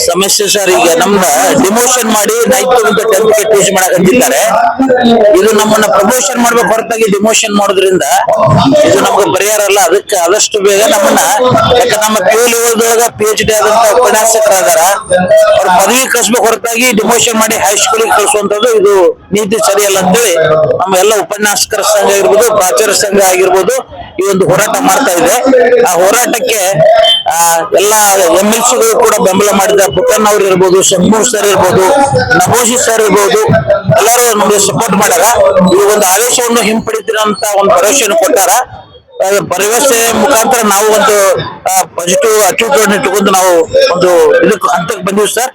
ಸಮಸ್ಯೆ ಸರ್, ಈಗ ನಮ್ನ ಡಿಮೋಷನ್ ಮಾಡಿ 9th ಮತ್ತು 10th ಗೆ ಟೀಚ್ ಮಾಡಕಂತಿದ್ದಾರೆ. ಇದು ನಮ್ಮನ್ನ ಪ್ರಮೋಷನ್ ಮಾಡ್ಬೇಕು ಹೊರತಾಗಿ ಡಿಮೋಷನ್ ಮಾಡೋದ್ರಿಂದ ಇದು ನಮ್ಗೆ ಪರಿಹಾರ ಅಲ್ಲ. ಅದಕ್ಕೆ ಆದಷ್ಟು ಬೇಗ ನಮ್ಮನ್ನ, ಯಾಕೆ ನಮ್ಮ PU PhD ಆದಂತ ಉಪನ್ಯಾಸಕರಾದಾರ, ಅವ್ರ ಪದವಿ ಕಳಿಸ್ಬೇಕು ಹೊರತಾಗಿ ಡಿಮೋಷನ್ ಮಾಡಿ ಹೈಸ್ಕೂಲಿಗೆ ಕಳಿಸುವಂತದ್ದು ಇದು ನೀತಿ ಸರಿಯಲ್ಲ ಅಂತೇಳಿ ನಮ್ಮ ಎಲ್ಲ ಉಪನ್ಯಾಸಕರ ಸಂಘ ಆಗಿರ್ಬೋದು, ಪ್ರಾಚಾರ್ಯ ಸಂಘ ಆಗಿರ್ಬೋದು, ಈ ಒಂದು ಹೋರಾಟ ಮಾಡ್ತಾ ಇದೆ. ಆ ಹೋರಾಟಕ್ಕೆ ಎಲ್ಲ MLCಗಳು ಕೂಡ ಬೆಂಬಲ ಮಾಡಿದ. ಪುಟ್ಟಣ್ಣ ಅವ್ರು ಇರ್ಬೋದು, ಶಂಕರ್ ಸರ್ ಇರ್ಬೋದು, ನಭೋಜಿ ಸರ್ ಇರ್ಬೋದು, ಎಲ್ಲರೂ ನಮಗೆ ಸಪೋರ್ಟ್ ಮಾಡ್ಯಾರ. ಈ ಒಂದು ಆದೇಶವನ್ನು ಹಿಂಪಡಿತೀರಂತ ಒಂದು ಭರವಸೆಯನ್ನು ಕೊಟ್ಟಾರ. ಭರವಸೆ ಮುಖಾಂತರ ನಾವು ಒಂದು ಪಾಸಿಟಿವ್ ಅಟಿಟ್ಯೂಡ್ ಇಟ್ಟುಕೊಂಡು ನಾವು ಒಂದು ಇದಕ್ಕೆ ಹಂತಕ್ಕೆ ಬಂದಿವಿ ಸರ್.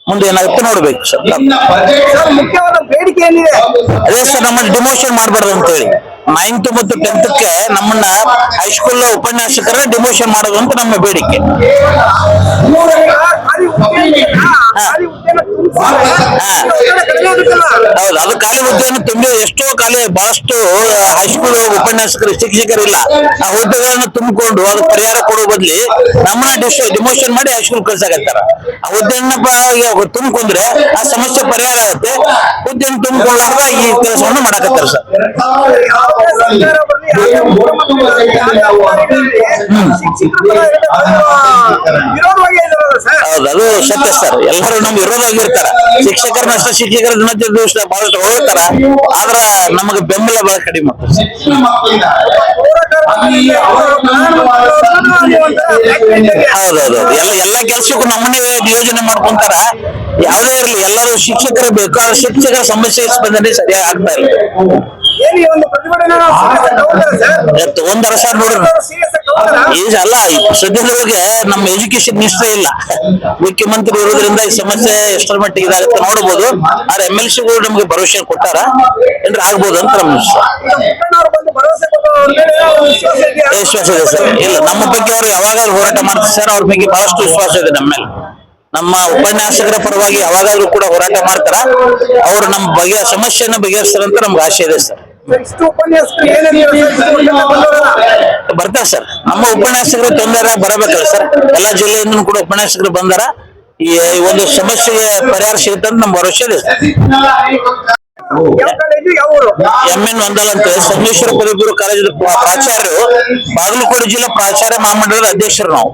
ಮುಂದೆ ಏನಾಗುತ್ತೆ ನೋಡ್ಬೇಕು ಸರ್. ಮುಖ್ಯವಾದ ಬೇಡಿಕೆ ಏನಿದೆ? ಅದೇ ಸರ್, ನಮ್ಮನ್ನು ಡಿಮೋಷನ್ ಮಾಡಬಾರ್ದು ಅಂತ ಹೇಳಿ 9th ಮತ್ತು 10th ಗೆ ನಮ್ಮನ್ನ ಹೈಸ್ಕೂಲ್ ಉಪನ್ಯಾಸಕರ ಡಿಮೋಷನ್ ಮಾಡೋದು ಅಂತ ನಮ್ಮ ಬೇಡಿಕೆ. ಹೌದು, ಅದು ಖಾಲಿ ಹುದ್ದೆಯನ್ನು ತುಂಬಿ ಎಷ್ಟೋ ಬಹಳಷ್ಟು ಹೈಸ್ಕೂಲ್ ಉಪನ್ಯಾಸಕರು ಶಿಕ್ಷಕರಿಲ್ಲ. ಆ ಹುದ್ದೆಗಳನ್ನು ತುಂಬಿಕೊಂಡು ಅದು ಪರಿಹಾರ ಕೊಡುವ ಬದ್ಲಿ ನಮ್ಮನ್ನ ಡಿಮೋಷನ್ ಮಾಡಿ ಹೈಸ್ಕೂಲ್ ಕಳ್ಸಾಕತ್ತಾರ. ಆ ಹುದ್ದೆಯನ್ನ ತುಂಬಿಕೊಂಡ್ರೆ ಆ ಸಮಸ್ಯೆ ಪರಿಹಾರ ಆಗುತ್ತೆ. ಹುದ್ದೆಯನ್ನು ತುಂಬಿಕೊಳ್ಳಾರ್ದ ಈ ಕೆಲಸವನ್ನು ಮಾಡಕತ್ತಾರ ಸರ್. ಹೌದು, ಅದು ಸತ್ಯ ಸರ್. ಎಲ್ಲರೂ ನಮ್ಗೆ ವಿರೋಧವಾಗಿರ್ತಾರ. ಶಿಕ್ಷಕರನ್ನ ಅಷ್ಟ ಶಿಕ್ಷಕರ ದಿವಸ ಬಹಳಷ್ಟು ಹೋಗ್ತಾರ, ಆದ್ರ ನಮಗೆ ಬೆಂಬಲ ಬಹಳ ಕಡಿಮೆ. ಹೌದೌದು, ಎಲ್ಲ ಕೆಲ್ಸಕ್ಕೂ ನಮ್ಮನ್ನೇ ಯೋಜನೆ ಮಾಡ್ಕೊಂತಾರ. ಯಾವುದೇ ಇರಲಿ, ಎಲ್ಲರೂ ಶಿಕ್ಷಕರೇ ಬೇಕು. ಆದ್ರೆ ಶಿಕ್ಷಕರ ಸಮಸ್ಯೆ ಸ್ಪಂದನೆ ಸರಿಯಾಗಿ ಆಗ್ತಾ ಇಲ್ಲ. ತಗೊಂಡಾರ ಸರ್, ನೋಡ್ರಿ ಅಲ್ಲ, ಸದ್ಯದೊಳಗೆ ನಮ್ಮ ಎಜುಕೇಶನ್ ಮಿನಿಸ್ಟರ್ ಇಲ್ಲ, ಮುಖ್ಯಮಂತ್ರಿ ಇರೋದ್ರಿಂದ ಈ ಸಮಸ್ಯೆ ಎಷ್ಟರ ಮಟ್ಟಿಗೆ ಇದಾಗುತ್ತೆ ನೋಡ್ಬೋದು. ಆದ್ರೆ MLCಗಳು ನಮ್ಗೆ ಭರವಸೆ ಕೊಟ್ಟಾರ, ಏನ್ರ ಆಗ್ಬೋದು ಅಂತ ನಮ್ಮ ವಿಶ್ವಾಸ ಇದೆ ಸರ್. ಇಲ್ಲ, ನಮ್ಮ ಬಗ್ಗೆ ಅವ್ರು ಯಾವಾಗಾದ್ರೂ ಹೋರಾಟ ಮಾಡ್ತಾರೆ ಸರ್. ಅವ್ರ ಬಗ್ಗೆ ಬಹಳಷ್ಟು ವಿಶ್ವಾಸ ಇದೆ ನಮ್ಮ ಮೇಲೆ. ನಮ್ಮ ಉಪನ್ಯಾಸಕರ ಪರವಾಗಿ ಯಾವಾಗಾದ್ರೂ ಕೂಡ ಹೋರಾಟ ಮಾಡ್ತಾರ. ಅವ್ರು ನಮ್ಮ ಬಗ್ಗೆ ಸಮಸ್ಯೆಯನ್ನು ಬಗೆಹರಿಸ್ತಾರಂತ ನಮ್ಗೆ ಆಶೆ ಇದೆ ಸರ್. ಬರ್ತಾರ ಸರ್, ನಮ್ಮ ಉಪನ್ಯಾಸಕರು ತೊಂದರೆ ಬರಬೇಕಲ್ಲ ಸರ್. ಎಲ್ಲಾ ಜಿಲ್ಲೆಯಿಂದ ಕೂಡ ಉಪನ್ಯಾಸಕರು ಬಂದಾರ. ಈ ಒಂದು ಸಮಸ್ಯೆಗೆ ಪರಿಹಾರ ಸಿಗುತ್ತೆ ಅಂತ ನಮ್ಮ ಭರವಸೆ ಇದೆ ಸರ್. MN ವಂದಲ್ ಅಂತ ಸಂಗಮೇಶ್ವರ ಪದವಿ ಪೂರ್ವ ಕಾಲೇಜು ಪ್ರಾಚಾರ್ಯರು, ಬಾಗಲಕೋಟೆ ಜಿಲ್ಲಾ ಪ್ರಾಚಾರ್ಯ ಮಹಾಮಂಡಲದ ಅಧ್ಯಕ್ಷರು ನಾವು.